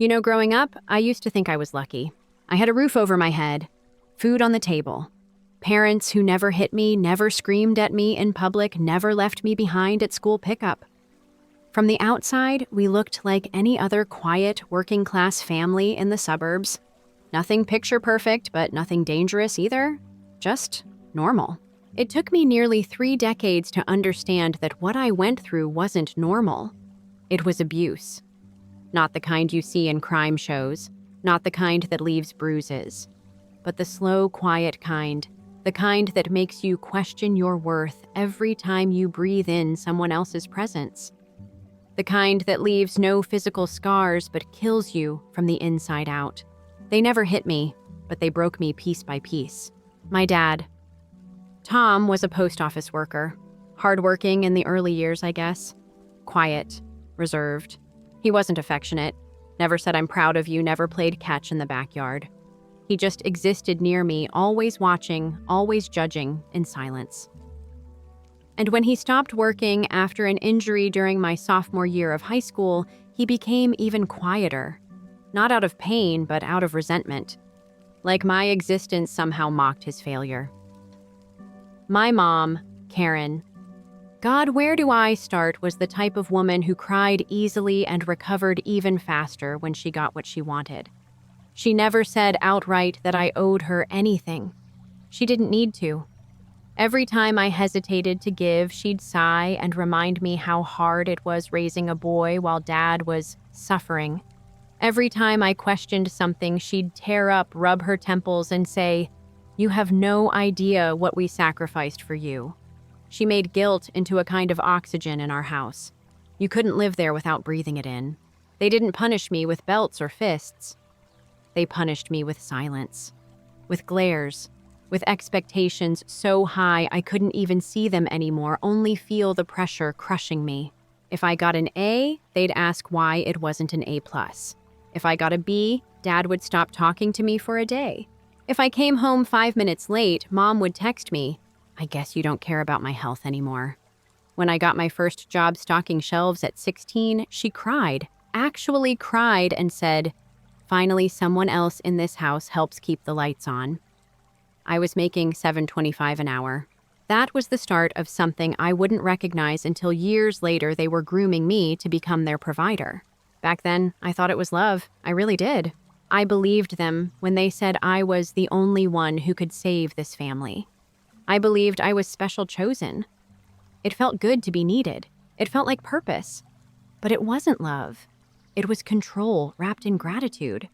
Growing up, I used to think I was lucky. I had a roof over my head, food on the table, parents who never hit me, never screamed at me in public, never left me behind at school pickup. From the outside, we looked like any other quiet, working-class family in the suburbs. Nothing picture-perfect, but nothing dangerous either. Just normal. It took me nearly 3 decades to understand that what I went through wasn't normal. It was abuse. Not the kind you see in crime shows, not the kind that leaves bruises, but the slow, quiet kind, the kind that makes you question your worth every time you breathe in someone else's presence. The kind that leaves no physical scars but kills you from the inside out. They never hit me, but they broke me piece by piece. My dad. Tom was a post office worker. Hardworking in the early years, I guess. Quiet, reserved. He wasn't affectionate, never said I'm proud of you, never played catch in the backyard. He just existed near me, always watching, always judging, in silence. And when he stopped working after an injury during my sophomore year of high school, he became even quieter. Not out of pain, but out of resentment. Like my existence somehow mocked his failure. My mom, Karen. God, where do I start, was the type of woman who cried easily and recovered even faster when she got what she wanted. She never said outright that I owed her anything. She didn't need to. Every time I hesitated to give, she'd sigh and remind me how hard it was raising a boy while Dad was suffering. Every time I questioned something, she'd tear up, rub her temples, and say, "You have no idea what we sacrificed for you." She made guilt into a kind of oxygen in our house. You couldn't live there without breathing it in. They didn't punish me with belts or fists. They punished me with silence, with glares, with expectations so high I couldn't even see them anymore, only feel the pressure crushing me. If I got an A, they'd ask why it wasn't an A+. If I got a B, Dad would stop talking to me for a day. If I came home 5 minutes late, Mom would text me, "I guess you don't care about my health anymore." When I got my first job stocking shelves at 16, she cried, actually cried, and said, "Finally, someone else in this house helps keep the lights on." I was making $7.25 an hour. That was the start of something I wouldn't recognize until years later they were grooming me to become their provider. Back then, I thought it was love. I really did. I believed them when they said I was the only one who could save this family. I believed I was special chosen. It felt good to be needed. It felt like purpose. But it wasn't love. It was control wrapped in gratitude.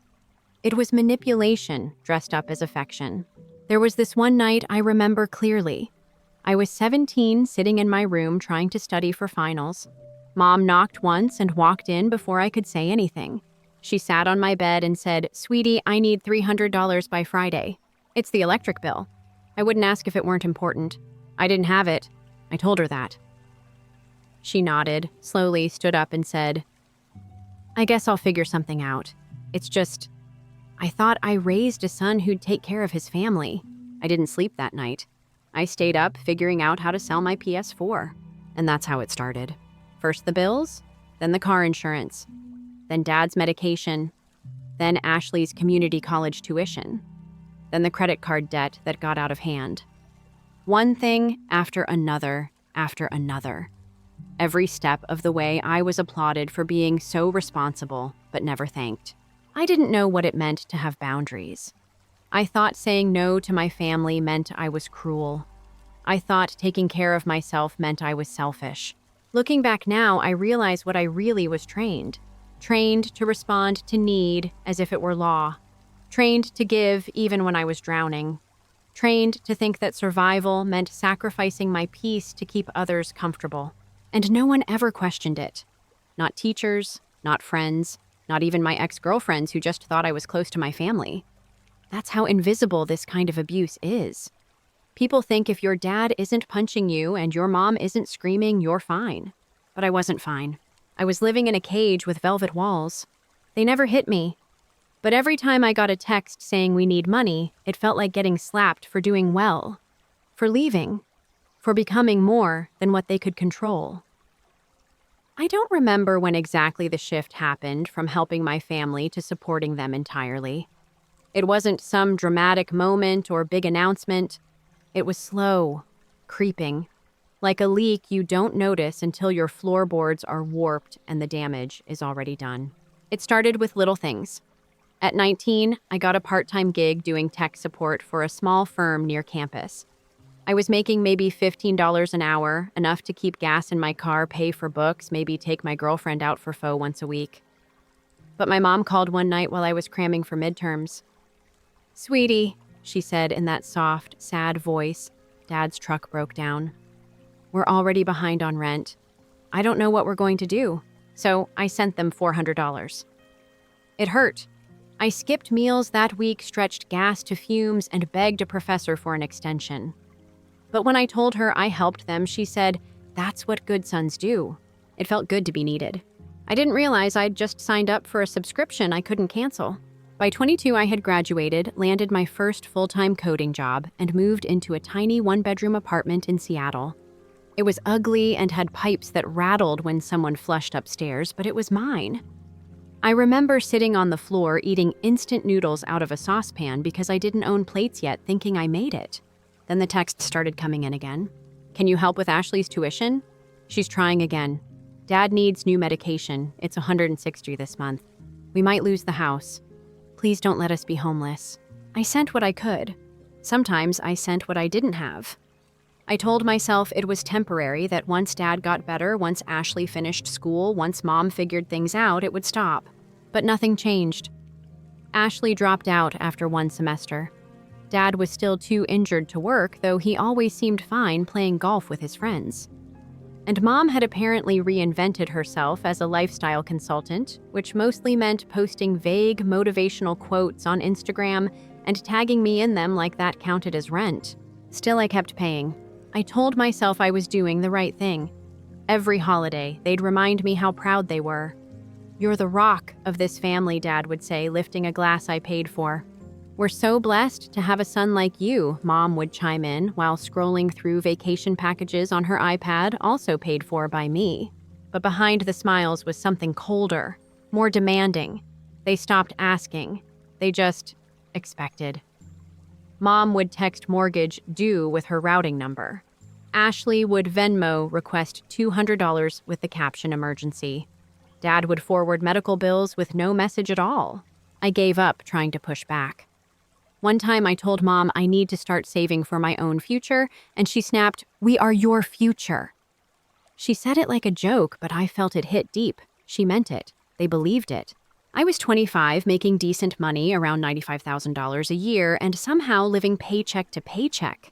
It was manipulation dressed up as affection. There was this one night I remember clearly. I was 17, sitting in my room trying to study for finals. Mom knocked once and walked in before I could say anything. She sat on my bed and said, "Sweetie, I need $300 by Friday. It's the electric bill." I wouldn't ask if it weren't important. I didn't have it. I told her that. She nodded, slowly stood up and said, "I guess I'll figure something out. It's just, I thought I raised a son who'd take care of his family." I didn't sleep that night. I stayed up figuring out how to sell my PS4. And that's how it started. First the bills, then the car insurance, then Dad's medication, then Ashley's community college tuition, then the credit card debt that got out of hand. One thing after another, after another. Every step of the way I was applauded for being so responsible, but never thanked. I didn't know what it meant to have boundaries. I thought saying no to my family meant I was cruel. I thought taking care of myself meant I was selfish. Looking back now, I realize what I really was trained. Trained to respond to need as if it were law. Trained to give even when I was drowning. Trained to think that survival meant sacrificing my peace to keep others comfortable. And no one ever questioned it. Not teachers, not friends, not even my ex-girlfriends who just thought I was close to my family. That's how invisible this kind of abuse is. People think if your dad isn't punching you and your mom isn't screaming, you're fine. But I wasn't fine. I was living in a cage with velvet walls. They never hit me. But every time I got a text saying we need money, it felt like getting slapped for doing well, for leaving, for becoming more than what they could control. I don't remember when exactly the shift happened from helping my family to supporting them entirely. It wasn't some dramatic moment or big announcement. It was slow, creeping, like a leak you don't notice until your floorboards are warped and the damage is already done. It started with little things. At 19, I got a part-time gig doing tech support for a small firm near campus. I was making maybe $15 an hour, enough to keep gas in my car, pay for books, maybe take my girlfriend out for pho once a week. But my mom called one night while I was cramming for midterms. "Sweetie," she said in that soft, sad voice, Dad's truck broke down. "We're already behind on rent. I don't know what we're going to do." So I sent them $400. It hurt. I skipped meals that week, stretched gas to fumes, and begged a professor for an extension. But when I told her I helped them, she said, "That's what good sons do." It felt good to be needed. I didn't realize I'd just signed up for a subscription I couldn't cancel. By 22, I had graduated, landed my first full-time coding job, and moved into a tiny one-bedroom apartment in Seattle. It was ugly and had pipes that rattled when someone flushed upstairs, but it was mine. I remember sitting on the floor eating instant noodles out of a saucepan because I didn't own plates yet, thinking I made it. Then the texts started coming in again. "Can you help with Ashley's tuition? She's trying again. Dad needs new medication. It's $160 this month. We might lose the house. Please don't let us be homeless." I sent what I could. Sometimes I sent what I didn't have. I told myself it was temporary, that once Dad got better, once Ashley finished school, once Mom figured things out, it would stop. But nothing changed. Ashley dropped out after one semester. Dad was still too injured to work, though he always seemed fine playing golf with his friends. And Mom had apparently reinvented herself as a lifestyle consultant, which mostly meant posting vague motivational quotes on Instagram and tagging me in them like that counted as rent. Still, I kept paying. I told myself I was doing the right thing. Every holiday, they'd remind me how proud they were. "You're the rock of this family," Dad would say, lifting a glass I paid for. "We're so blessed to have a son like you," Mom would chime in while scrolling through vacation packages on her iPad, also paid for by me. But behind the smiles was something colder, more demanding. They stopped asking. They just expected. Mom would text mortgage due with her routing number. Ashley would Venmo request $200 with the caption emergency. Dad would forward medical bills with no message at all. I gave up trying to push back. One time I told Mom I need to start saving for my own future, and she snapped, "We are your future." She said it like a joke, but I felt it hit deep. She meant it. They believed it. I was 25, making decent money, around $95,000 a year, and somehow living paycheck to paycheck.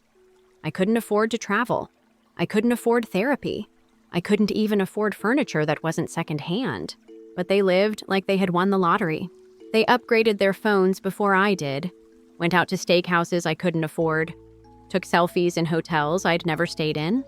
I couldn't afford to travel. I couldn't afford therapy. I couldn't even afford furniture that wasn't secondhand. But they lived like they had won the lottery. They upgraded their phones before I did, went out to steakhouses I couldn't afford, took selfies in hotels I'd never stayed in.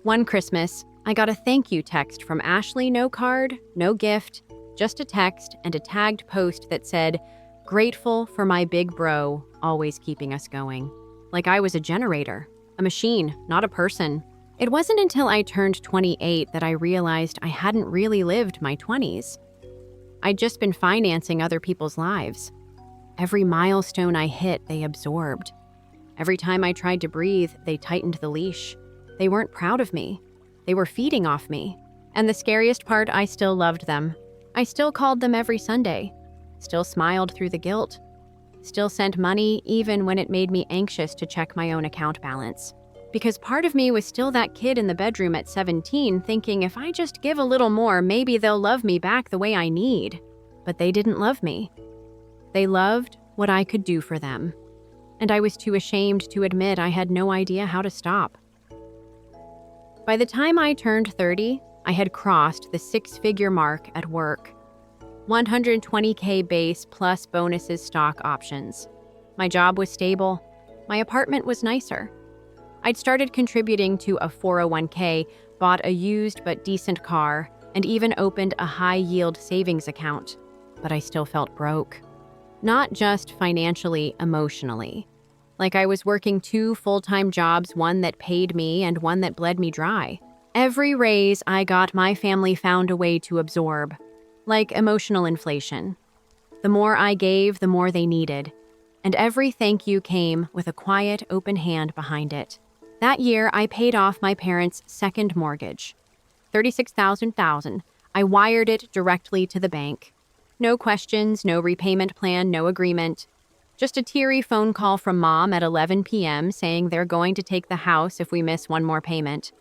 One Christmas, I got a thank you text from Ashley, no card, no gift, just a text and a tagged post that said, "Grateful for my big bro, always keeping us going." Like I was a generator, a machine, not a person. It wasn't until I turned 28 that I realized I hadn't really lived my 20s. I'd just been financing other people's lives. Every milestone I hit, they absorbed. Every time I tried to breathe, they tightened the leash. They weren't proud of me. They were feeding off me. And the scariest part, I still loved them. I still called them every Sunday. Still smiled through the guilt. Still sent money even when it made me anxious to check my own account balance. Because part of me was still that kid in the bedroom at 17 thinking if I just give a little more, maybe they'll love me back the way I need. But they didn't love me. They loved what I could do for them. And I was too ashamed to admit I had no idea how to stop. By the time I turned 30, I had crossed the six-figure mark at work. $120K base plus bonuses, stock options. My job was stable. My apartment was nicer. I'd started contributing to a 401k, bought a used but decent car, and even opened a high-yield savings account. But I still felt broke. Not just financially, emotionally. Like I was working two full-time jobs, one that paid me and one that bled me dry. Every raise I got, my family found a way to absorb, like emotional inflation. The more I gave, the more they needed, and every thank you came with a quiet, open hand behind it. That year, I paid off my parents' second mortgage. $36,000. I wired it directly to the bank. No questions, no repayment plan, no agreement. Just a teary phone call from Mom at 11 p.m. saying they're going to take the house if we miss one more payment.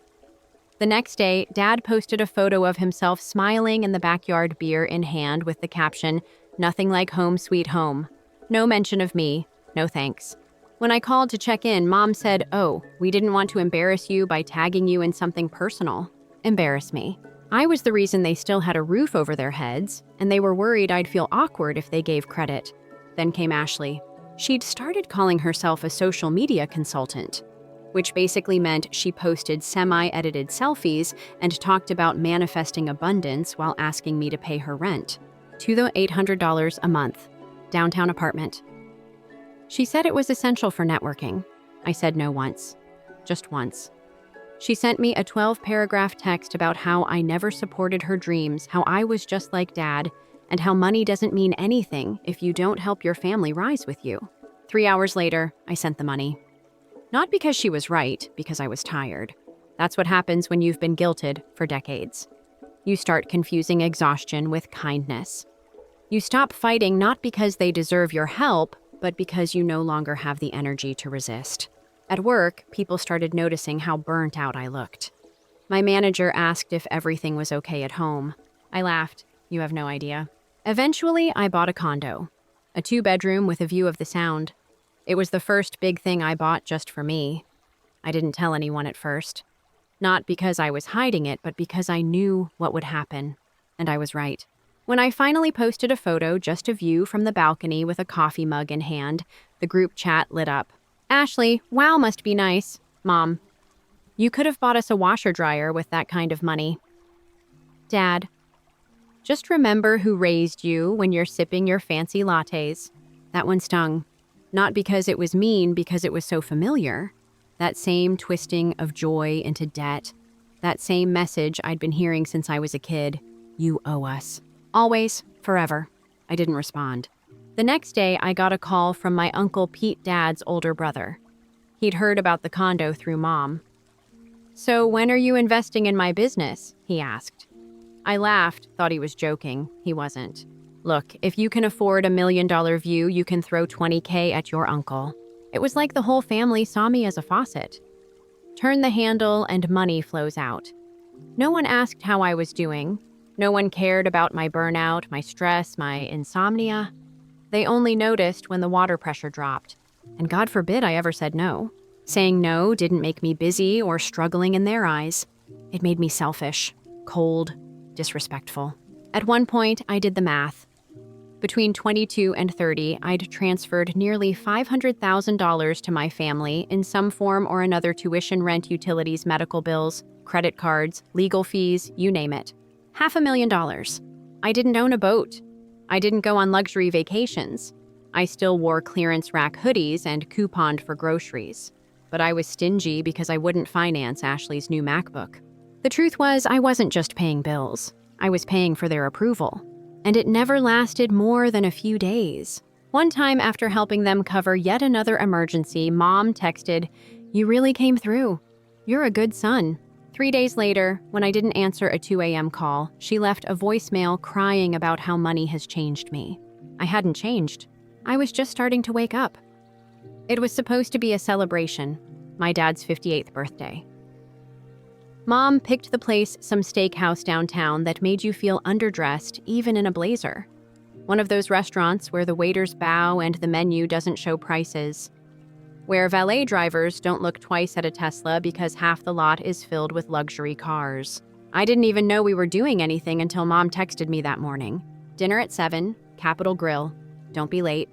The next day, Dad posted a photo of himself smiling in the backyard, beer in hand, with the caption, "Nothing like home sweet home." No mention of me. No thanks. When I called to check in, Mom said, "Oh, we didn't want to embarrass you by tagging you in something personal." Embarrass me. I was the reason they still had a roof over their heads, and they were worried I'd feel awkward if they gave credit. Then came Ashley. She'd started calling herself a social media consultant, which basically meant she posted semi-edited selfies and talked about manifesting abundance while asking me to pay her rent. To the $800 a month. Downtown apartment. She said it was essential for networking. I said no once. Just once. She sent me a 12-paragraph text about how I never supported her dreams, how I was just like Dad, and how money doesn't mean anything if you don't help your family rise with you. 3 hours later, I sent the money. Not because she was right, because I was tired. That's what happens when you've been guilted for decades. You start confusing exhaustion with kindness. You stop fighting not because they deserve your help, but because you no longer have the energy to resist. At work, people started noticing how burnt out I looked. My manager asked if everything was okay at home. I laughed. You have no idea. Eventually, I bought a condo. A 2-bedroom with a view of the Sound. It was the first big thing I bought just for me. I didn't tell anyone at first. Not because I was hiding it, but because I knew what would happen. And I was right. When I finally posted a photo, just a view from the balcony with a coffee mug in hand, the group chat lit up. "Ashley, wow, must be nice." "Mom, you could have bought us a washer-dryer with that kind of money." "Dad, just remember who raised you when you're sipping your fancy lattes." That one stung. Not because it was mean, because it was so familiar. That same twisting of joy into debt. That same message I'd been hearing since I was a kid. You owe us. Always, forever. I didn't respond. The next day, I got a call from my Uncle Pete, Dad's older brother. He'd heard about the condo through Mom. "So when are you investing in my business?" he asked. I laughed, thought he was joking. He wasn't. "Look, if you can afford $1 million view, you can throw $20K at your uncle." It was like the whole family saw me as a faucet. Turn the handle and money flows out. No one asked how I was doing. No one cared about my burnout, my stress, my insomnia. They only noticed when the water pressure dropped. And God forbid I ever said no. Saying no didn't make me busy or struggling in their eyes. It made me selfish, cold, disrespectful. At one point, I did the math. Between 22 and 30, I'd transferred nearly $500,000 to my family in some form or another: tuition, rent, utilities, medical bills, credit cards, legal fees, you name it. $500,000. I didn't own a boat. I didn't go on luxury vacations. I still wore clearance rack hoodies and couponed for groceries. But I was stingy because I wouldn't finance Ashley's new MacBook. The truth was, I wasn't just paying bills. I was paying for their approval. And it never lasted more than a few days. One time, after helping them cover yet another emergency, Mom texted, "You really came through. You're a good son." 3 days later, when I didn't answer a 2 a.m. call, she left a voicemail crying about how money has changed me. I hadn't changed. I was just starting to wake up. It was supposed to be a celebration, my dad's 58th birthday. Mom picked the place some steakhouse downtown that made you feel underdressed, even in a blazer. One of those restaurants where the waiters bow and the menu doesn't show prices. Where valet drivers don't look twice at a Tesla because half the lot is filled with luxury cars. I didn't even know we were doing anything until Mom texted me that morning. "Dinner at 7, Capitol Grill. Don't be late."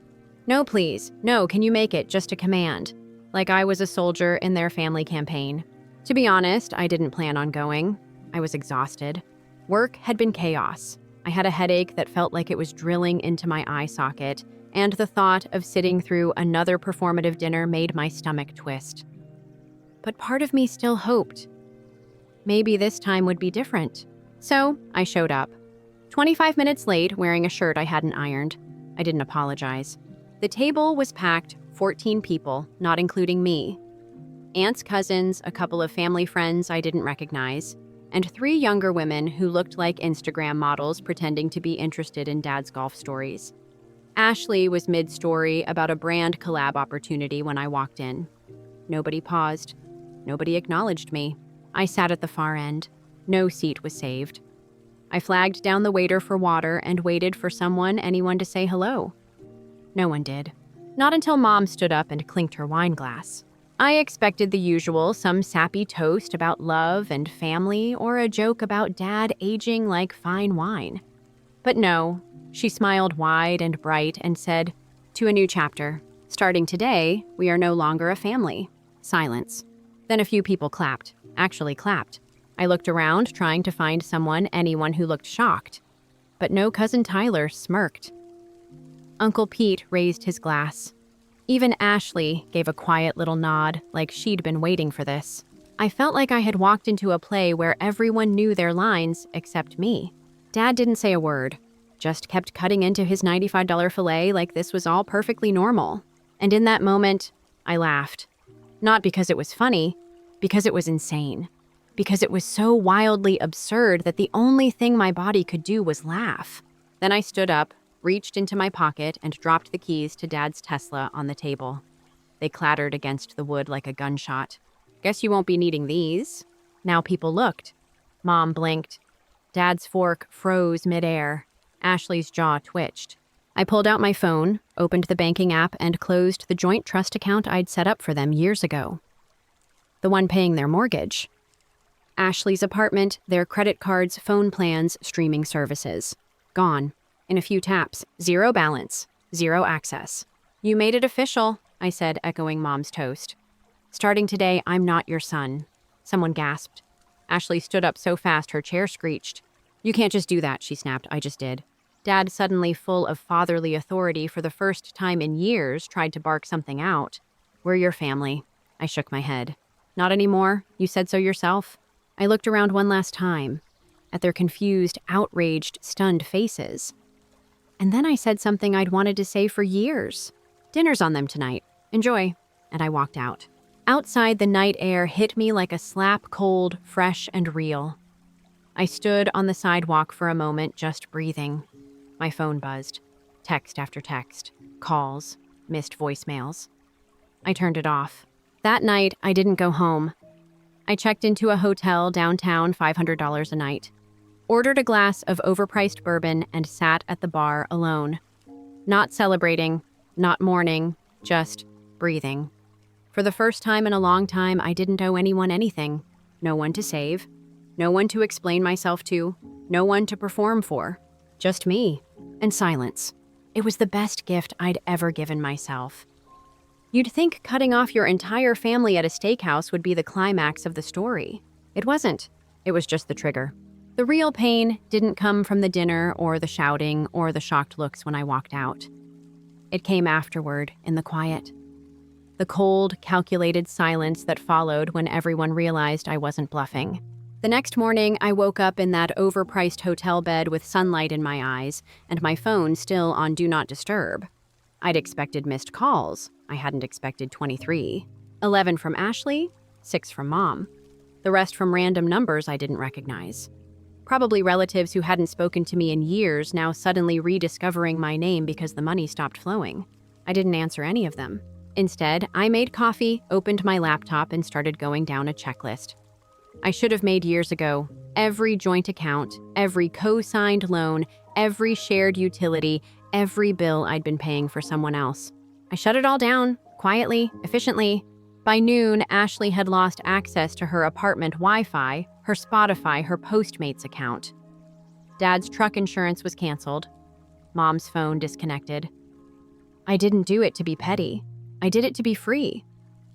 "No, please. No, can you make it? Just a command." Like I was a soldier in their family campaign. To be honest, I didn't plan on going. I was exhausted. Work had been chaos. I had a headache that felt like it was drilling into my eye socket, and the thought of sitting through another performative dinner made my stomach twist. But part of me still hoped. Maybe this time would be different. So I showed up. 25 minutes late, wearing a shirt I hadn't ironed. I didn't apologize. The table was packed, 14 people, not including me. Aunts, cousins, a couple of family friends I didn't recognize, and 3 younger women who looked like Instagram models pretending to be interested in Dad's golf stories. Ashley was mid-story about a brand collab opportunity when I walked in. Nobody paused. Nobody acknowledged me. I sat at the far end. No seat was saved. I flagged down the waiter for water and waited for anyone to say hello. No one did. Not until Mom stood up and clinked her wine glass. I expected the usual, some sappy toast about love and family or a joke about Dad aging like fine wine. But no, she smiled wide and bright and said, "To a new chapter. Starting today, we are no longer a family." Silence. Then a few people clapped. Actually clapped. I looked around, trying to find anyone who looked shocked. But no Cousin Tyler smirked. Uncle Pete raised his glass. Even Ashley gave a quiet little nod, like she'd been waiting for this. I felt like I had walked into a play where everyone knew their lines except me. Dad didn't say a word, just kept cutting into his $95 filet like this was all perfectly normal. And in that moment, I laughed. Not because it was funny, because it was insane. Because it was so wildly absurd that the only thing my body could do was laugh. Then I stood up, reached into my pocket, and dropped the keys to Dad's Tesla on the table. They clattered against the wood like a gunshot. "Guess you won't be needing these." Now people looked. Mom blinked. Dad's fork froze midair. Ashley's jaw twitched. I pulled out my phone, opened the banking app, and closed the joint trust account I'd set up for them years ago. The one paying their mortgage. Ashley's apartment, their credit cards, phone plans, streaming services. Gone. In a few taps. 0 balance. 0 access. "You made it official," I said, echoing Mom's toast. "Starting today, I'm not your son." Someone gasped. Ashley stood up so fast her chair screeched. "You can't just do that," she snapped. "I just did." Dad, suddenly full of fatherly authority for the first time in years, tried to bark something out. "We're your family." I shook my head. "Not anymore. You said so yourself." I looked around one last time, at their confused, outraged, stunned faces. And then I said something I'd wanted to say for years. "Dinner's on them tonight. Enjoy." And I walked out. Outside, the night air hit me like a slap, cold, fresh, and real. I stood on the sidewalk for a moment, just breathing. My phone buzzed. Text after text. Calls. Missed voicemails. I turned it off. That night, I didn't go home. I checked into a hotel downtown, $500 a night. Ordered a glass of overpriced bourbon and sat at the bar alone. Not celebrating, not mourning, just breathing. For the first time in a long time, I didn't owe anyone anything. No one to save. No one to explain myself to. No one to perform for. Just me. And silence. It was the best gift I'd ever given myself. You'd think cutting off your entire family at a steakhouse would be the climax of the story. It wasn't. It was just the trigger. The real pain didn't come from the dinner or the shouting or the shocked looks when I walked out. It came afterward, in the quiet. The cold, calculated silence that followed when everyone realized I wasn't bluffing. The next morning, I woke up in that overpriced hotel bed with sunlight in my eyes and my phone still on Do Not Disturb. I'd expected missed calls. I hadn't expected 23. 11 from Ashley, 6 from Mom. The rest from random numbers I didn't recognize. Probably relatives who hadn't spoken to me in years now suddenly rediscovering my name because the money stopped flowing. I didn't answer any of them. Instead, I made coffee, opened my laptop, and started going down a checklist. I should have made years ago. Every joint account, every co-signed loan, every shared utility, every bill I'd been paying for someone else. I shut it all down, quietly, efficiently. By noon, Ashley had lost access to her apartment Wi-Fi, her Spotify, her Postmates account. Dad's truck insurance was canceled. Mom's phone disconnected. I didn't do it to be petty. I did it to be free.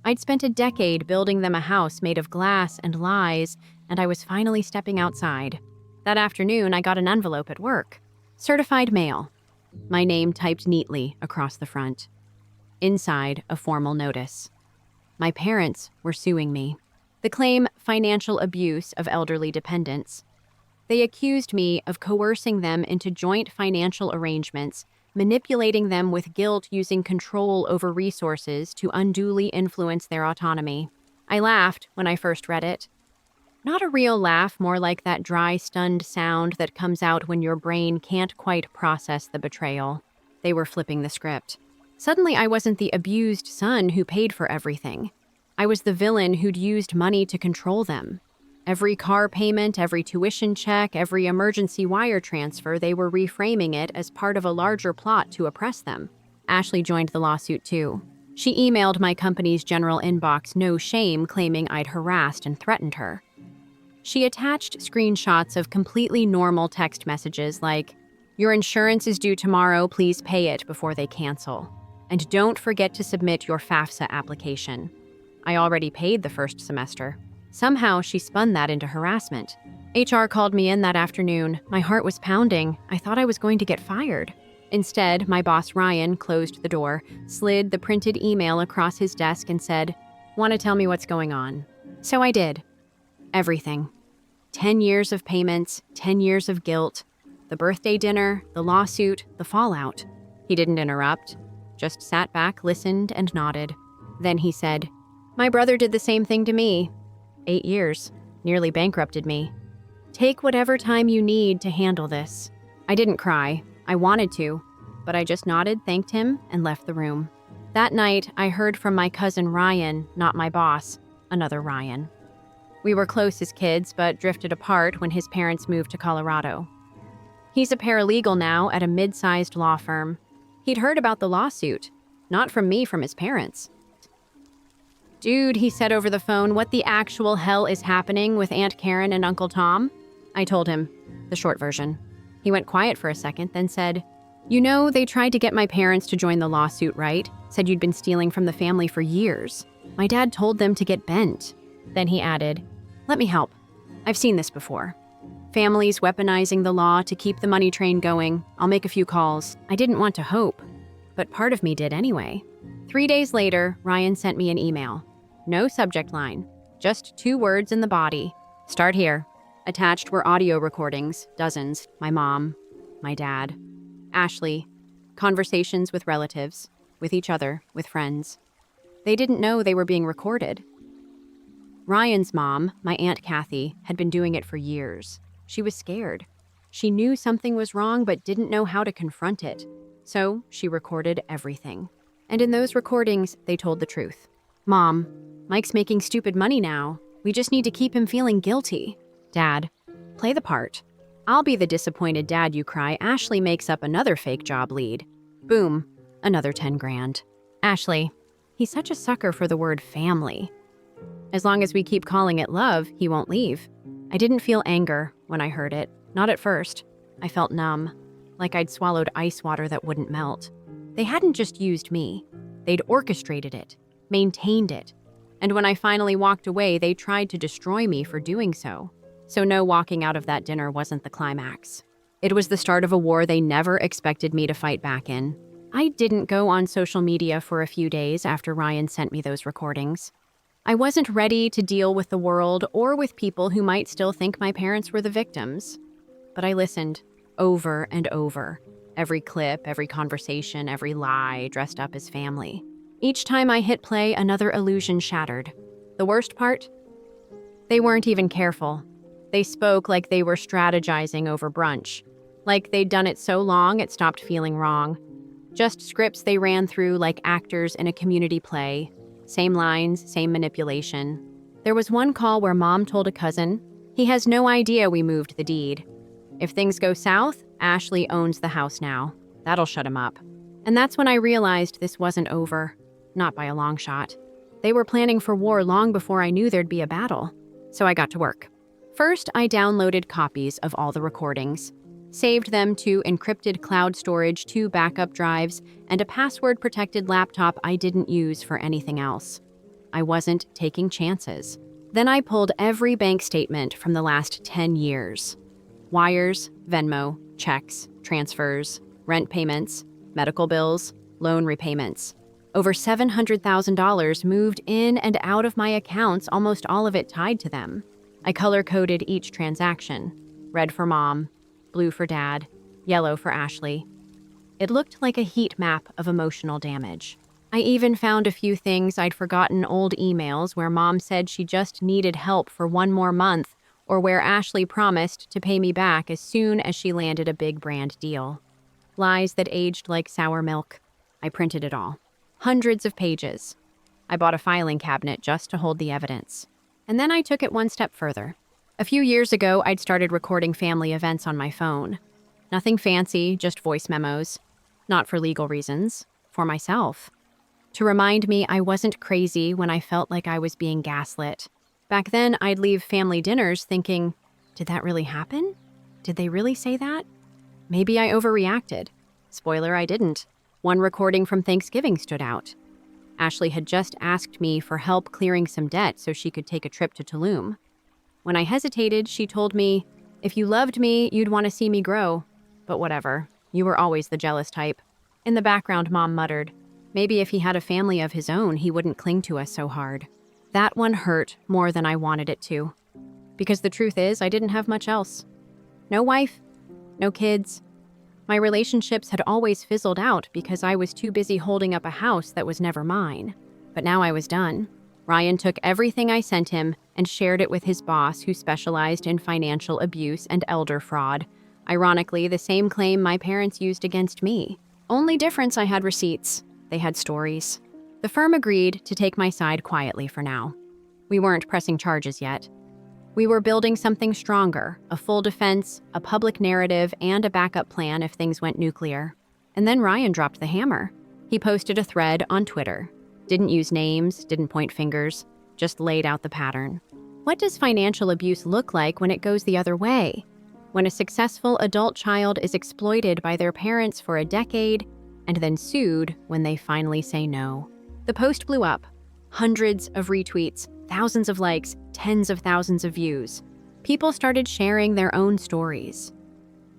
I'd spent a decade building them a house made of glass and lies, and I was finally stepping outside. That afternoon, I got an envelope at work. Certified mail. My name typed neatly across the front. Inside, a formal notice. My parents were suing me. The claim financial abuse of elderly dependents. They accused me of coercing them into joint financial arrangements, manipulating them with guilt using control over resources to unduly influence their autonomy. I laughed when I first read it. Not a real laugh, more like that dry, stunned sound that comes out when your brain can't quite process the betrayal. They were flipping the script. Suddenly, I wasn't the abused son who paid for everything. I was the villain who'd used money to control them. Every car payment, every tuition check, every emergency wire transfer, they were reframing it as part of a larger plot to oppress them. Ashley joined the lawsuit too. She emailed my company's general inbox, no shame, claiming I'd harassed and threatened her. She attached screenshots of completely normal text messages like, "Your insurance is due tomorrow, please pay it before they cancel. And don't forget to submit your FAFSA application." I already paid the first semester. Somehow, she spun that into harassment. HR called me in that afternoon. My heart was pounding. I thought I was going to get fired. Instead, my boss Ryan closed the door, slid the printed email across his desk and said, "Want to tell me what's going on?" So I did. Everything. 10 years of payments, 10 years of guilt, the birthday dinner, the lawsuit, the fallout. He didn't interrupt, just sat back, listened, and nodded. Then he said, "My brother did the same thing to me. 8 years, nearly bankrupted me. Take whatever time you need to handle this." I didn't cry. I wanted to, but I just nodded, thanked him, and left the room. That night, I heard from my cousin Ryan, not my boss, another Ryan. We were close as kids, but drifted apart when his parents moved to Colorado. He's a paralegal now at a mid-sized law firm. He'd heard about the lawsuit, not from me, from his parents. "Dude," he said over the phone, "what the actual hell is happening with Aunt Karen and Uncle Tom?" I told him, the short version. He went quiet for a second, then said, "You know, they tried to get my parents to join the lawsuit, right? Said you'd been stealing from the family for years. My dad told them to get bent." Then he added, "Let me help. I've seen this before. Families weaponizing the law to keep the money train going. I'll make a few calls." I didn't want to hope, but part of me did anyway. 3 days later, Ryan sent me an email. No subject line, just 2 words in the body. "Start here." Attached were audio recordings, dozens. My mom, my dad, Ashley, conversations with relatives, with each other, with friends. They didn't know they were being recorded. Ryan's mom, my Aunt Kathy, had been doing it for years. She was scared. She knew something was wrong but didn't know how to confront it. So she recorded everything. And in those recordings, they told the truth. "Mom, Mike's making stupid money now. We just need to keep him feeling guilty." Dad, "Play the part. I'll be the disappointed dad you cry. Ashley makes up another fake job lead." Boom, another 10 grand. Ashley, "He's such a sucker for the word family. As long as we keep calling it love, he won't leave." I didn't feel anger when I heard it. Not at first. I felt numb, like I'd swallowed ice water that wouldn't melt. They hadn't just used me. They'd orchestrated it, maintained it. And when I finally walked away, they tried to destroy me for doing so. So no, walking out of that dinner wasn't the climax. It was the start of a war they never expected me to fight back in. I didn't go on social media for a few days after Ryan sent me those recordings. I wasn't ready to deal with the world or with people who might still think my parents were the victims. But I listened, over and over. Every clip, every conversation, every lie dressed up as family. Each time I hit play, another illusion shattered. The worst part? They weren't even careful. They spoke like they were strategizing over brunch. Like they'd done it so long it stopped feeling wrong. Just scripts they ran through like actors in a community play. Same lines, same manipulation. There was one call where Mom told a cousin, "He has no idea we moved the deed. If things go south, Ashley owns the house now. That'll shut him up." And that's when I realized this wasn't over. Not by a long shot. They were planning for war long before I knew there'd be a battle. So I got to work. First, I downloaded copies of all the recordings, saved them to encrypted cloud storage, 2 backup drives, and a password-protected laptop I didn't use for anything else. I wasn't taking chances. Then I pulled every bank statement from the last 10 years. Wires, Venmo, checks, transfers, rent payments, medical bills, loan repayments. Over $700,000 moved in and out of my accounts, almost all of it tied to them. I color-coded each transaction. Red for Mom, blue for Dad, yellow for Ashley. It looked like a heat map of emotional damage. I even found a few things I'd forgotten, old emails where Mom said she just needed help for one more month, or where Ashley promised to pay me back as soon as she landed a big brand deal. Lies that aged like sour milk. I printed it all. Hundreds of pages. I bought a filing cabinet just to hold the evidence. And then I took it one step further. A few years ago, I'd started recording family events on my phone. Nothing fancy, just voice memos. Not for legal reasons, for myself. To remind me I wasn't crazy when I felt like I was being gaslit. Back then, I'd leave family dinners thinking, did that really happen? Did they really say that? Maybe I overreacted. Spoiler, I didn't. One recording from Thanksgiving stood out. Ashley had just asked me for help clearing some debt so she could take a trip to Tulum. When I hesitated, she told me, if you loved me, you'd want to see me grow. But whatever, you were always the jealous type. In the background, Mom muttered, maybe if he had a family of his own, he wouldn't cling to us so hard. That one hurt more than I wanted it to. Because the truth is, I didn't have much else. No wife, no kids. My relationships had always fizzled out because I was too busy holding up a house that was never mine. But now I was done. Ryan took everything I sent him and shared it with his boss, who specialized in financial abuse and elder fraud. Ironically, the same claim my parents used against me. Only difference, I had receipts. They had stories. The firm agreed to take my side quietly for now. We weren't pressing charges yet. We were building something stronger, a full defense, a public narrative, and a backup plan if things went nuclear. And then Ryan dropped the hammer. He posted a thread on Twitter. Didn't use names, didn't point fingers, just laid out the pattern. What does financial abuse look like when it goes the other way? When a successful adult child is exploited by their parents for a decade and then sued when they finally say no. The post blew up. Hundreds of retweets, thousands of likes, tens of thousands of views. People started sharing their own stories.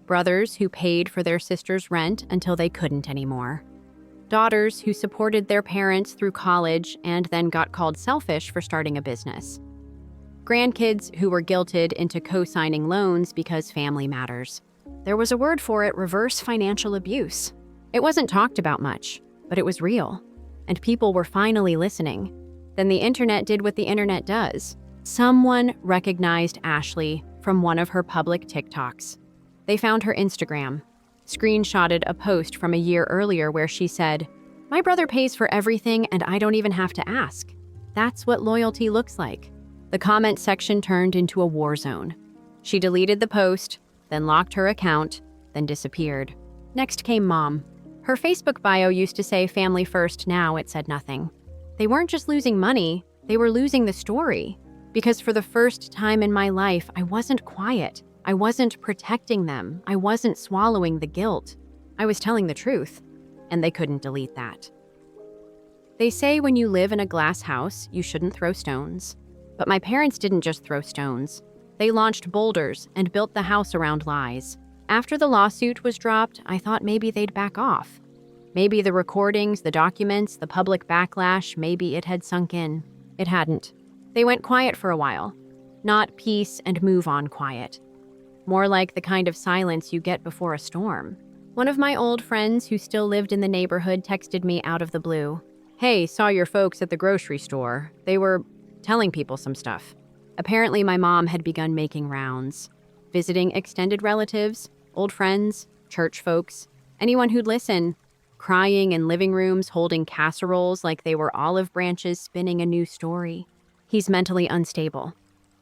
Brothers who paid for their sister's rent until they couldn't anymore. Daughters who supported their parents through college and then got called selfish for starting a business. Grandkids who were guilted into co-signing loans because family matters. There was a word for it: reverse financial abuse. It wasn't talked about much, but it was real. And people were finally listening. Then the internet did what the internet does. Someone recognized Ashley from one of her public TikToks. They found her Instagram, screenshotted a post from a year earlier where she said, "My brother pays for everything and I don't even have to ask. That's what loyalty looks like." The comment section turned into a war zone. She deleted the post, then locked her account, then disappeared. Next came Mom. Her Facebook bio used to say family first, now it said nothing. They weren't just losing money, they were losing the story. Because for the first time in my life, I wasn't quiet. I wasn't protecting them. I wasn't swallowing the guilt. I was telling the truth, and they couldn't delete that. They say when you live in a glass house, you shouldn't throw stones. But my parents didn't just throw stones. They launched boulders and built the house around lies. After the lawsuit was dropped, I thought maybe they'd back off. Maybe the recordings, the documents, the public backlash, maybe it had sunk in. It hadn't. They went quiet for a while. Not peace and move on quiet. More like the kind of silence you get before a storm. One of my old friends who still lived in the neighborhood texted me out of the blue. "Hey, saw your folks at the grocery store. They were telling people some stuff." Apparently my mom had begun making rounds, visiting extended relatives, old friends, church folks, anyone who'd listen, crying in living rooms, holding casseroles like they were olive branches spinning a new story. He's mentally unstable.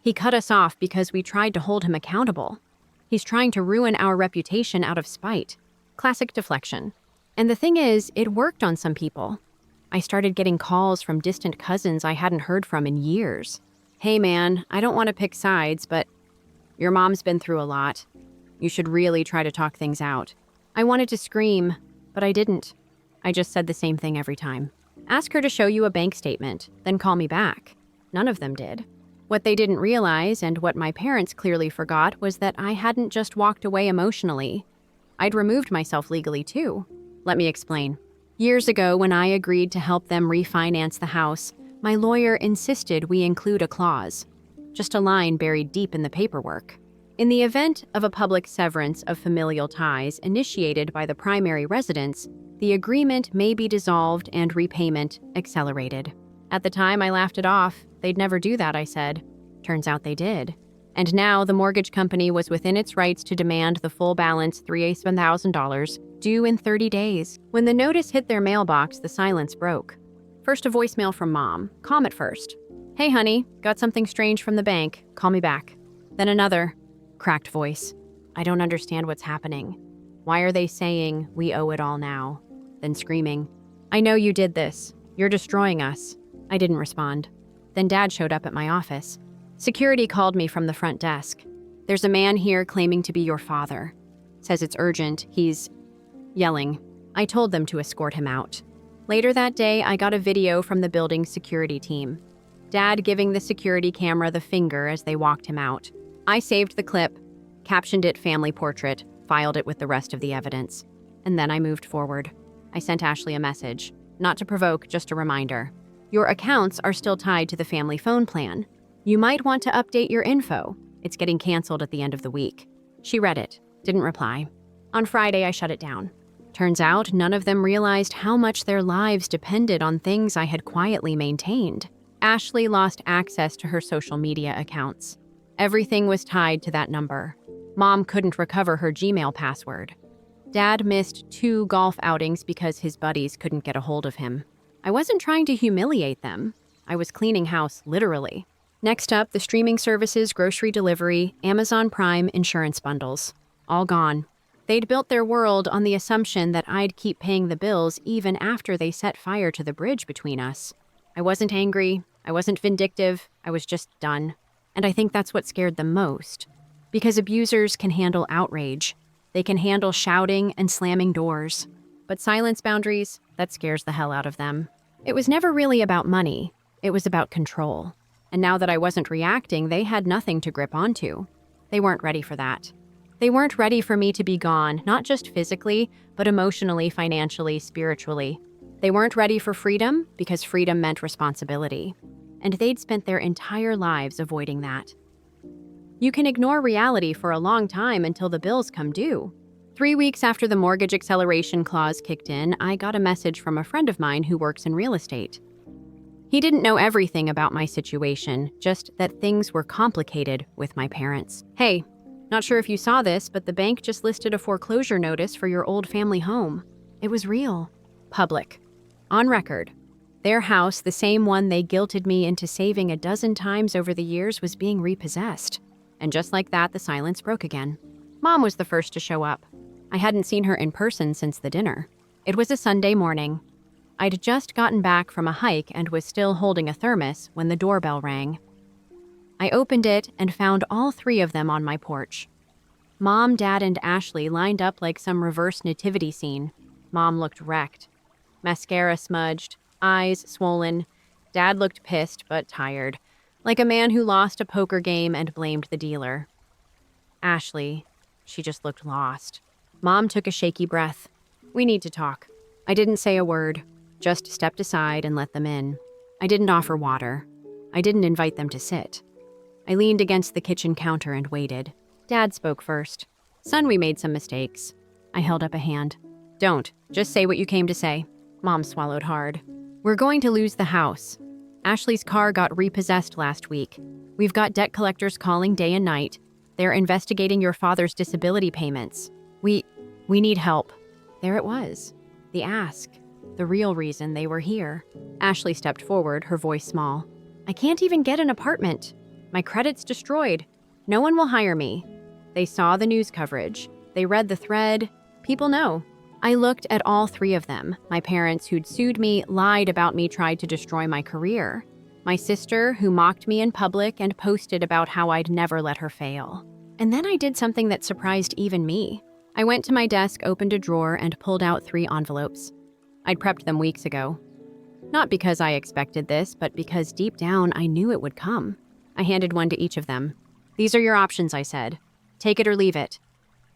He cut us off because we tried to hold him accountable. He's trying to ruin our reputation out of spite. Classic deflection. And the thing is, it worked on some people. I started getting calls from distant cousins I hadn't heard from in years. "Hey man, I don't want to pick sides, but your mom's been through a lot. You should really try to talk things out." I wanted to scream, but I didn't. I just said the same thing every time. "Ask her to show you a bank statement, then call me back." None of them did. What they didn't realize, and what my parents clearly forgot, was that I hadn't just walked away emotionally. I'd removed myself legally too. Let me explain. Years ago, when I agreed to help them refinance the house, my lawyer insisted we include a clause, just a line buried deep in the paperwork. In the event of a public severance of familial ties initiated by the primary residence, the agreement may be dissolved and repayment accelerated. At the time, I laughed it off. They'd never do that, I said. Turns out they did. And now the mortgage company was within its rights to demand the full balance $3,000 due in 30 days. When the notice hit their mailbox, the silence broke. First, a voicemail from Mom, calm at first. "Hey, honey, got something strange from the bank. Call me back." Then another, cracked voice. "I don't understand what's happening. Why are they saying we owe it all now?" Then screaming, "I know you did this. You're destroying us." I didn't respond. Then Dad showed up at my office. Security called me from the front desk. "There's a man here claiming to be your father. Says it's urgent. He's..." yelling. I told them to escort him out. Later that day, I got a video from the building's security team. Dad giving the security camera the finger as they walked him out. I saved the clip, captioned it family portrait, filed it with the rest of the evidence. And then I moved forward. I sent Ashley a message. Not to provoke, just a reminder. Your accounts are still tied to the family phone plan. You might want to update your info. It's getting canceled at the end of the week. She read it, didn't reply. On Friday, I shut it down. Turns out none of them realized how much their lives depended on things I had quietly maintained. Ashley lost access to her social media accounts. Everything was tied to that number. Mom couldn't recover her Gmail password. Dad missed 2 golf outings because his buddies couldn't get a hold of him. I wasn't trying to humiliate them. I was cleaning house, literally. Next up, the streaming services, grocery delivery, Amazon Prime, insurance bundles. All gone. They'd built their world on the assumption that I'd keep paying the bills even after they set fire to the bridge between us. I wasn't angry. I wasn't vindictive. I was just done. And I think that's what scared them most. Because abusers can handle outrage. They can handle shouting and slamming doors. But silence boundaries, that scares the hell out of them. It was never really about money. It was about control. And now that I wasn't reacting, they had nothing to grip onto. They weren't ready for that. They weren't ready for me to be gone, not just physically, but emotionally, financially, spiritually. They weren't ready for freedom because freedom meant responsibility. And they'd spent their entire lives avoiding that. You can ignore reality for a long time until the bills come due. 3 weeks after the mortgage acceleration clause kicked in, I got a message from a friend of mine who works in real estate. He didn't know everything about my situation, just that things were complicated with my parents. "Hey, not sure if you saw this, but the bank just listed a foreclosure notice for your old family home." It was real. Public. On record. Their house, the same one they guilted me into saving a dozen times over the years, was being repossessed. And just like that, the silence broke again. Mom was the first to show up. I hadn't seen her in person since the dinner. It was a Sunday morning. I'd just gotten back from a hike and was still holding a thermos when the doorbell rang. I opened it and found all 3 of them on my porch. Mom, Dad, and Ashley lined up like some reverse nativity scene. Mom looked wrecked. Mascara smudged, eyes swollen. Dad looked pissed but tired, like a man who lost a poker game and blamed the dealer. Ashley, she just looked lost. Mom took a shaky breath. "We need to talk." I didn't say a word, just stepped aside and let them in. I didn't offer water. I didn't invite them to sit. I leaned against the kitchen counter and waited. Dad spoke first. "Son, we made some mistakes." I held up a hand. "Don't. Just say what you came to say." Mom swallowed hard. "We're going to lose the house. Ashley's car got repossessed last week. We've got debt collectors calling day and night. They're investigating your father's disability payments. We need help." There it was. The ask. The real reason they were here. Ashley stepped forward, her voice small. "I can't even get an apartment. My credit's destroyed. No one will hire me." They saw the news coverage. They read the thread. People know. I looked at all 3 of them. My parents who'd sued me, lied about me, tried to destroy my career. My sister who mocked me in public and posted about how I'd never let her fail. And then I did something that surprised even me. I went to my desk, opened a drawer, and pulled out 3 envelopes. I'd prepped them weeks ago. Not because I expected this, but because deep down I knew it would come. I handed one to each of them. "These are your options," I said. "Take it or leave it.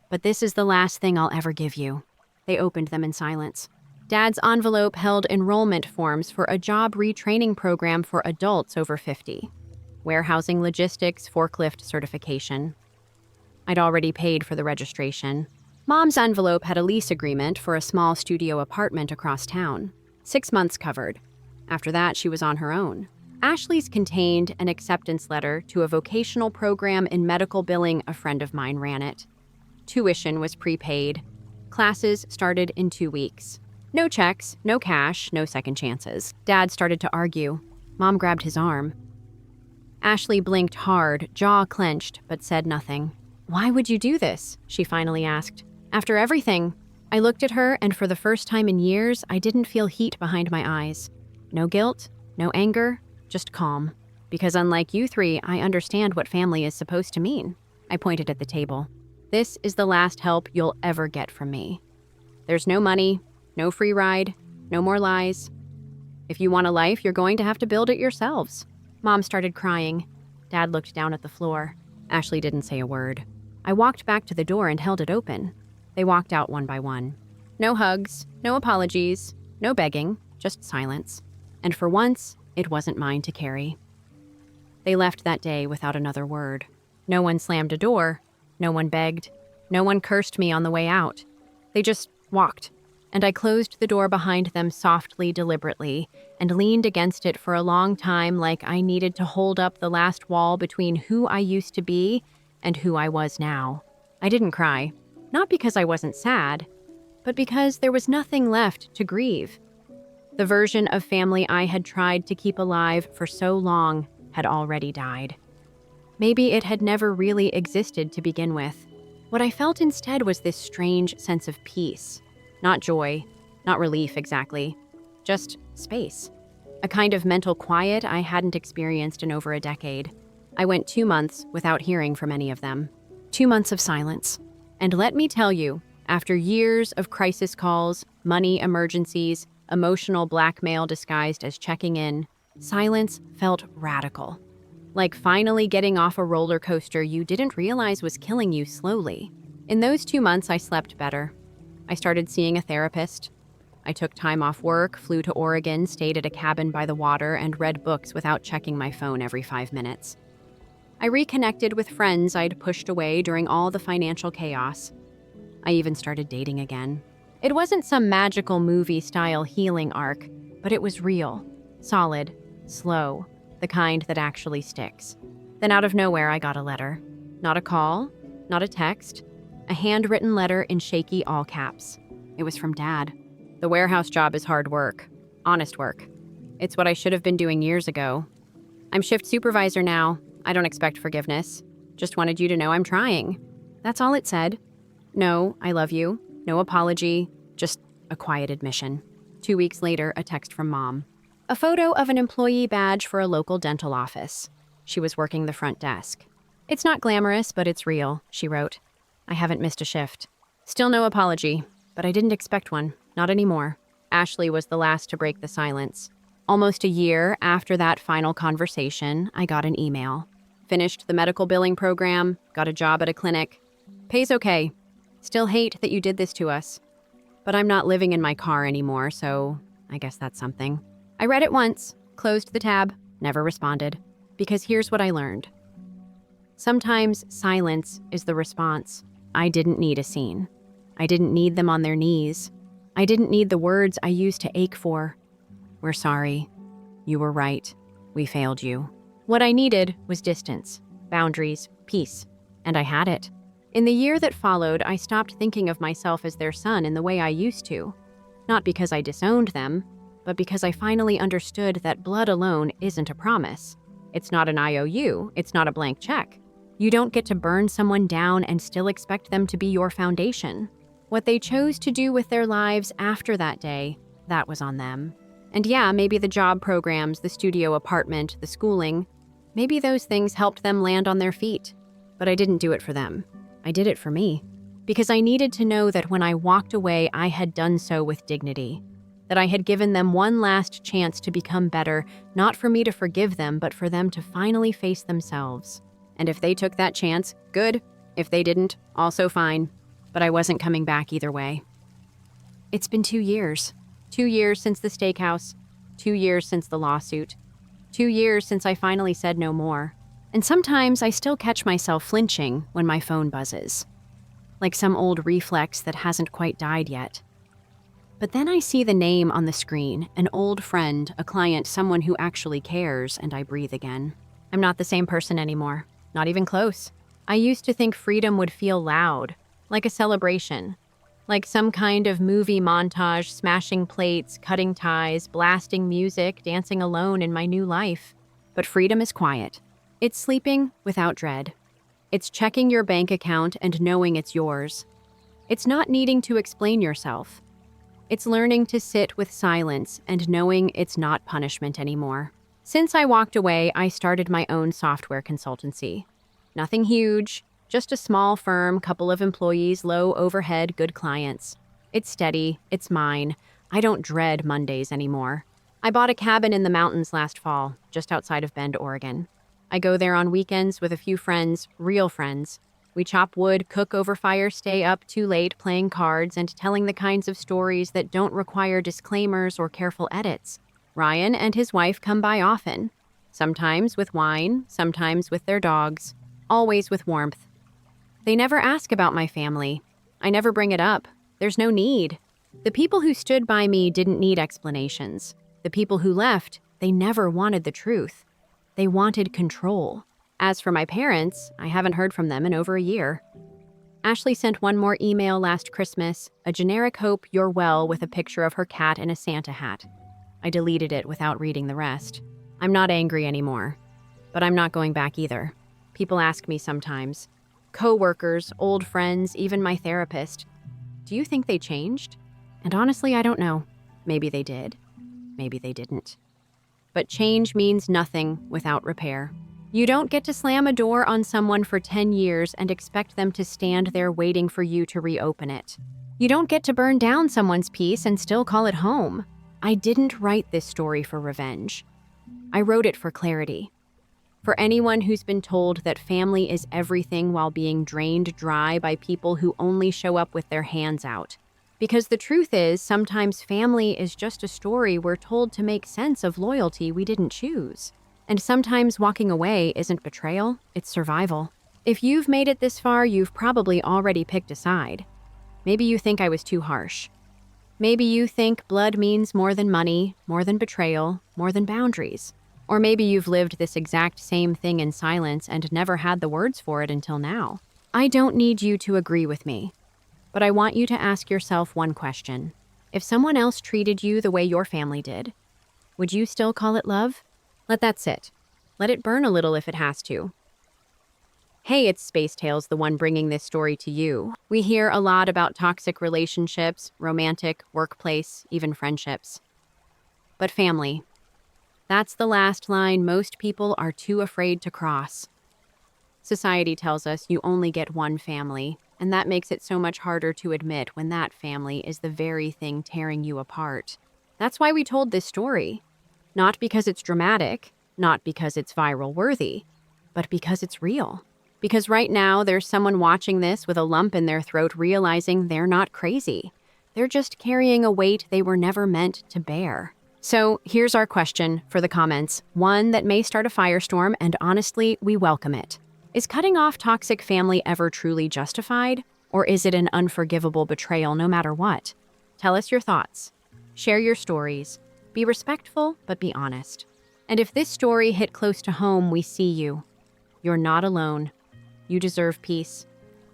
But this is the last thing I'll ever give you." They opened them in silence. Dad's envelope held enrollment forms for a job retraining program for adults over 50. Warehousing logistics forklift certification. I'd already paid for the registration. Mom's envelope had a lease agreement for a small studio apartment across town. 6 months covered. After that, she was on her own. Ashley's contained an acceptance letter to a vocational program in medical billing. A friend of mine ran it. Tuition was prepaid. Classes started in 2 weeks. No checks, no cash, no second chances. Dad started to argue. Mom grabbed his arm. Ashley blinked hard, jaw clenched, but said nothing. "Why would you do this?" she finally asked. "After everything." I looked at her, and for the first time in years, I didn't feel heat behind my eyes. No guilt, no anger, just calm. Because unlike you three, I understand what family is supposed to mean. I pointed at the table. This is the last help you'll ever get from me. There's no money, no free ride, no more lies. If you want a life, you're going to have to build it yourselves. Mom started crying. Dad looked down at the floor. Ashley didn't say a word. I walked back to the door and held it open. They walked out one by one. No hugs, no apologies, no begging, just silence. And for once, it wasn't mine to carry. They left that day without another word. No one slammed a door. No one begged. No one cursed me on the way out. They just walked. And I closed the door behind them softly, deliberately, and leaned against it for a long time like I needed to hold up the last wall between who I used to be and who I was now. I didn't cry. Not because I wasn't sad, but because there was nothing left to grieve. The version of family I had tried to keep alive for so long had already died. Maybe it had never really existed to begin with. What I felt instead was this strange sense of peace. Not joy, not relief exactly, just space. A kind of mental quiet I hadn't experienced in over a decade. I went 2 months without hearing from any of them. 2 months of silence. And let me tell you, after years of crisis calls, money emergencies, emotional blackmail disguised as checking in, silence felt radical. Like finally getting off a roller coaster you didn't realize was killing you slowly. In those 2 months, I slept better. I started seeing a therapist. I took time off work, flew to Oregon, stayed at a cabin by the water, and read books without checking my phone every 5 minutes. I reconnected with friends I'd pushed away during all the financial chaos. I even started dating again. It wasn't some magical movie-style healing arc, but it was real, solid, slow, the kind that actually sticks. Then out of nowhere, I got a letter. Not a call, not a text, a handwritten letter in shaky all caps. It was from Dad. The warehouse job is hard work, honest work. It's what I should have been doing years ago. I'm shift supervisor now. I don't expect forgiveness. Just wanted you to know I'm trying. That's all it said. No, I love you. No apology. Just a quiet admission. 2 weeks later, a text from Mom. A photo of an employee badge for a local dental office. She was working the front desk. "It's not glamorous, but it's real," she wrote. "I haven't missed a shift. Still no apology, but I didn't expect one. Not anymore." Ashley was the last to break the silence. Almost a year after that final conversation, I got an email. Finished the medical billing program, got a job at a clinic. Pays okay. Still hate that you did this to us. But I'm not living in my car anymore, so I guess that's something. I read it once, closed the tab, never responded. Because here's what I learned. Sometimes silence is the response. I didn't need a scene. I didn't need them on their knees. I didn't need the words I used to ache for. "We're sorry. You were right. We failed you." What I needed was distance, boundaries, peace, and I had it. In the year that followed, I stopped thinking of myself as their son in the way I used to. Not because I disowned them, but because I finally understood that blood alone isn't a promise. It's not an IOU, it's not a blank check. You don't get to burn someone down and still expect them to be your foundation. What they chose to do with their lives after that day, that was on them. And yeah, maybe the job programs, the studio apartment, the schooling, maybe those things helped them land on their feet. But I didn't do it for them. I did it for me. Because I needed to know that when I walked away, I had done so with dignity. That I had given them one last chance to become better, not for me to forgive them, but for them to finally face themselves. And if they took that chance, good. If they didn't, also fine. But I wasn't coming back either way. It's been 2 years. 2 years since the steakhouse. 2 years since the lawsuit. 2 years since I finally said no more. And sometimes I still catch myself flinching when my phone buzzes, like some old reflex that hasn't quite died yet. But then I see the name on the screen, an old friend, a client, someone who actually cares, and I breathe again. I'm not the same person anymore, not even close. I used to think freedom would feel loud, like a celebration, like some kind of movie montage, smashing plates, cutting ties, blasting music, dancing alone in my new life. But freedom is quiet. It's sleeping without dread. It's checking your bank account and knowing it's yours. It's not needing to explain yourself. It's learning to sit with silence and knowing it's not punishment anymore. Since I walked away, I started my own software consultancy. Nothing huge, just a small firm, couple of employees, low overhead, good clients. It's steady, it's mine. I don't dread Mondays anymore. I bought a cabin in the mountains last fall, just outside of Bend, Oregon. I go there on weekends with a few friends, real friends. We chop wood, cook over fire, stay up too late playing cards and telling the kinds of stories that don't require disclaimers or careful edits. Ryan and his wife come by often, sometimes with wine, sometimes with their dogs, always with warmth. They never ask about my family. I never bring it up. There's no need. The people who stood by me didn't need explanations. The people who left, they never wanted the truth. They wanted control. As for my parents, I haven't heard from them in over a year. Ashley sent one more email last Christmas, a generic hope you're well with a picture of her cat in a Santa hat. I deleted it without reading the rest. I'm not angry anymore, but I'm not going back either. People ask me sometimes, co-workers, old friends, even my therapist, do you think they changed? And honestly, I don't know. Maybe they did. Maybe they didn't. But change means nothing without repair. You don't get to slam a door on someone for 10 years and expect them to stand there waiting for you to reopen it. You don't get to burn down someone's peace and still call it home. I didn't write this story for revenge. I wrote it for clarity. For anyone who's been told that family is everything while being drained dry by people who only show up with their hands out. Because the truth is, sometimes family is just a story we're told to make sense of loyalty we didn't choose. And sometimes walking away isn't betrayal, it's survival. If you've made it this far, you've probably already picked a side. Maybe you think I was too harsh. Maybe you think blood means more than money, more than betrayal, more than boundaries. Or maybe you've lived this exact same thing in silence and never had the words for it until now. I don't need you to agree with me. But I want you to ask yourself one question. If someone else treated you the way your family did, would you still call it love? Let that sit. Let it burn a little if it has to. Hey, it's Space Tales, the one bringing this story to you. We hear a lot about toxic relationships, romantic, workplace, even friendships. But family, that's the last line most people are too afraid to cross. Society tells us you only get one family, and that makes it so much harder to admit when that family is the very thing tearing you apart. That's why we told this story. Not because it's dramatic, not because it's viral worthy, but because it's real. Because right now there's someone watching this with a lump in their throat realizing they're not crazy. They're just carrying a weight they were never meant to bear. So here's our question for the comments, one that may start a firestorm, and honestly, we welcome it. Is cutting off toxic family ever truly justified? Or is it an unforgivable betrayal no matter what? Tell us your thoughts. Share your stories. Be respectful, but be honest. And if this story hit close to home, we see you. You're not alone. You deserve peace.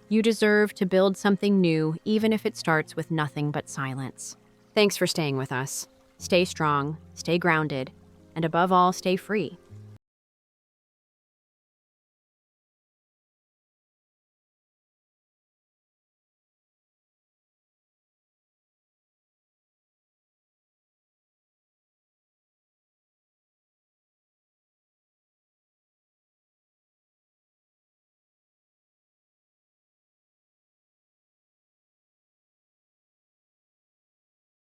You deserve to build something new, even if it starts with nothing but silence. Thanks for staying with us. Stay strong, stay grounded, and above all, stay free.